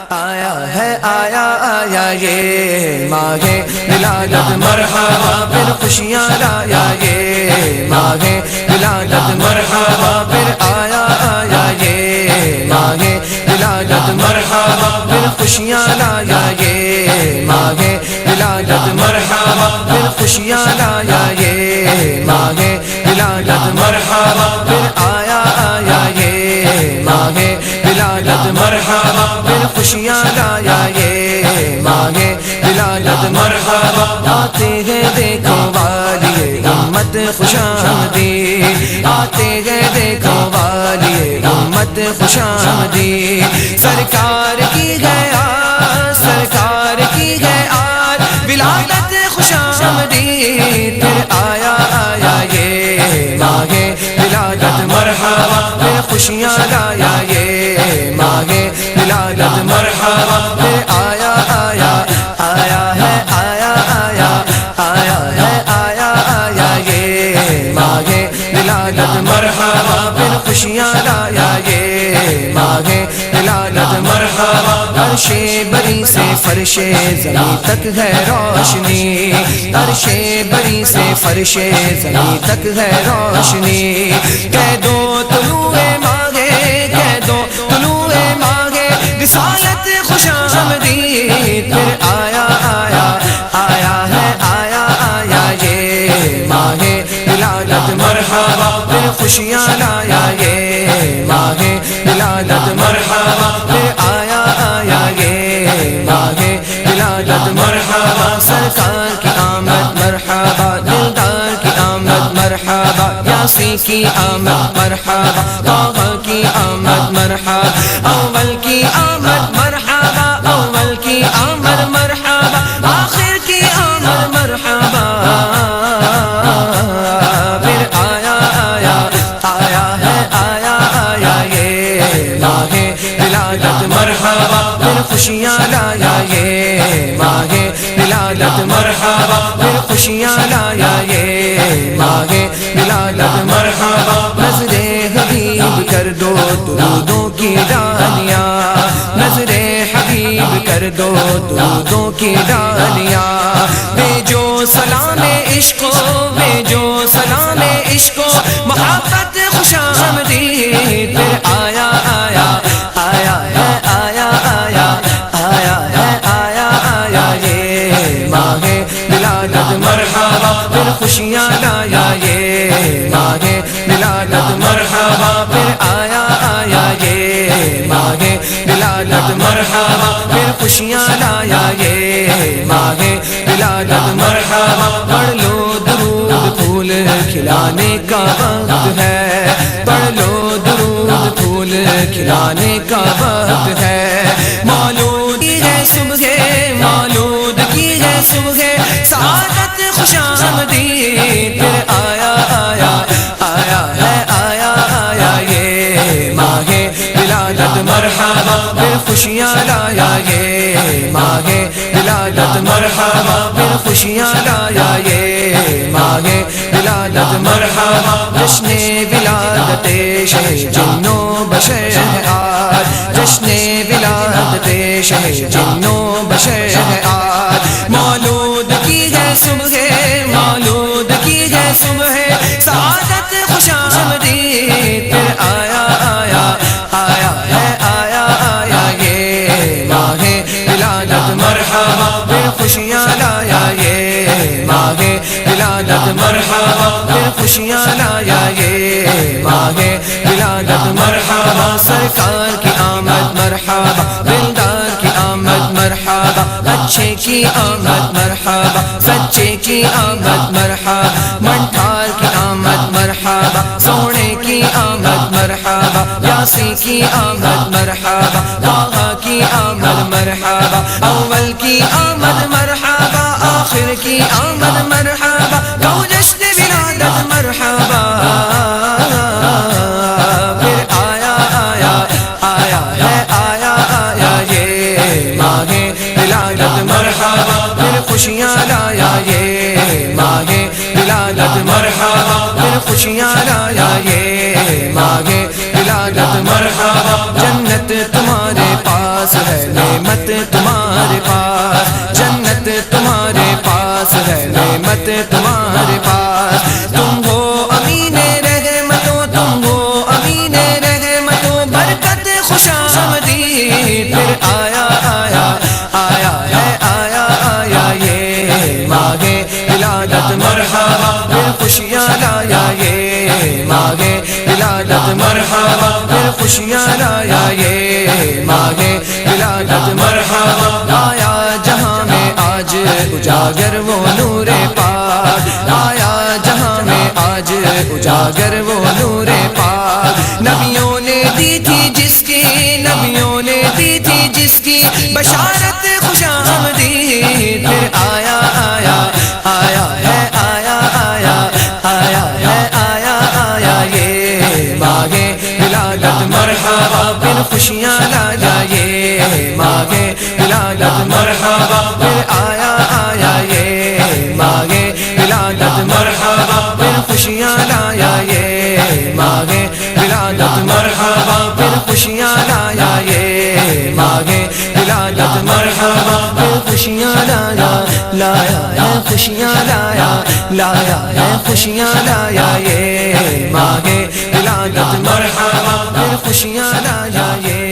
آیا ہے آیا یہ ماہ ولادت مرحبا پھر خوشیاں لایا یہ ماہ ولادت مرحبا پھر آیا یہ ماہ ولادت مرحبا پھر خوشیاں لایا یہ ماہ ولادت مرحبا پھر خوشیاں لایا یہ ماہ ولادت مرحبا پھر آیا یہ ماہ ولادت مرحبا پھر خوشیاں لایا یہ ماہ ولادت مرحبا آتے ہیں دیکھو والی امت خوش آمدید آتے ہیں دیکھو والی امت خوش آمدید سرکار کی ہے آج سرکار کی ہے آج ولادت خوش آمدید پھر آیا یہ ماہ ولادت مرحبا پھر خوشیاں لایا یہ ماہ ولادت مرحبا پھر آیا یہ ماہ ولادت مرحبا پھر خوشیاں لایا یہ ماہ ولادت مرحبا عرش بری سے فرش زمین تک ہے روشنی عرش بری سے فرش زمین تک ہے روشنی کہہ دو طلوع ماہ کہہ دو طلوع ماہ رسالت خوش آمدید پھر آیا یہ ماہ ولادت مرحبا پھر خوشیاں لایا یہ ماہ ولادت مرحبا پھر آیا یہ ماہ ولادت مرحبا سرکار کی آمد مرحبا دلدار کی آمد مرحبا یاسی کی آمد مرحبا طه کی آمد مرحبا اول کی آمد مرحبا اول کی آمد مرحبا آخر کی آمد مرحبا پھر آیا یہ ماہ ولادت مرحبا پھر خوشیاں لایا یہ ماہ ولادت مرحبا پھر خوشیاں لایا یہ ماہ ولادت مرحبا نظر حبیب کر دو درودوں کی ڈالیاں نظر حبیب کر دو درودوں کی ڈالیاں بھیجو سلام عشق بھیجو سلام عشق محبت خوش آمدید پھر آیا یہ ماہ ولادت مرحبا پھر خوشیاں لایا یہ ماہ ولادت مرحبا پھر آیا یہ ماہ ولادت مرحبا پھر خوشیاں لایا یہ ماہ ولادت مرحبا پڑھ لو درود پھول کھلانے کا وقت ہے پڑھ لو درود پھول کھلانے کا وقت ہے مولود کی ہے صبح مولود کی ہے صبح سعادت خوش آمدید پھر آیا یہ ماہ ولادت مرحبا پھر خوشیاں لایا یہ ماہ ولادت مرحبا پھر خوشیاں لایا یہ ماہ ولادت مرحبا جشن ولادت شہ جن و بشر ہے آج جشن ولادت شہ جن و بشر ہے آج مولود کی ہے صبح مولود کی ہے صبح سعادت خوش آمدید پھر آیا یہ ماہ ولادت مرحبا پھر خوشیاں لایا یہ ماہ ولادت مرحبا پھر خوشیاں لایا یہ ماہ ولادت مرحبا سرکار کی آمد مرحبا دلدار کی آمد مرحبا اچھے کی آمد مرحبا سچے کی آمد مرحبا منٹھار کی آمد مرحبا سونے کی آمد مرحبا یاسی کی آمد مرحبا طه کی آمد مرحبا اول کی آمد مرحبا آخر کی آمد مرحبا کو جشن ولادت مرحبا پھر آیا یہ ماہ ولادت مرحبا پھر خوشیاں لایا یہ ماہ ولادت مرحبا پھر خوشیاں لایا یہ ماہ ولادت مرحبا جنت تمہاری پاس ہے نعمت تمہارے پاس، جنت تمہارے پاس ہے نعمت تمہارے پاس، تم ہو امین رحمتوں، تم ہو امین رحمتوں، برکت خوش آمدید، پھر آیا آیا آیا ہے آیا آیا یہ ماہ ولادت مرحبا، پھر خوشیاں لایا یہ ماہ ولادت مرحبا، پھر خوشیاں لایا یہ ماہ ولادت مرحبا، آیا جہاں میں آج اجاگر وہ نور پاک، آیا جہاں میں آج اجاگر وہ نور پاک، نبیوں نے دی تھی جس کی، نبیوں نے دی تھی جس کی بشارت خوش آمدید، پھر آیا آیا آیا ہے آیا آیا آیا ہے آیا آیا یہ ماہ ولادت مرحبا، پھر خوشیاں لایا یہ ماہ ولادت مرحبا، پھر آیا آیا یہ ماہ ولادت مرحبا، پھر خوشیاں لایا یہ ماہ ولادت مرحبا، پھر خوشیاں لایا یہ ماہ ولادت مرحبا، پھر خوشیاں لایا لایا ہے خوشیاں لایا لایا ہے خوشیاں لایا یہ ماہ ولادت مرحبا، پھر خوشیاں لایا یہ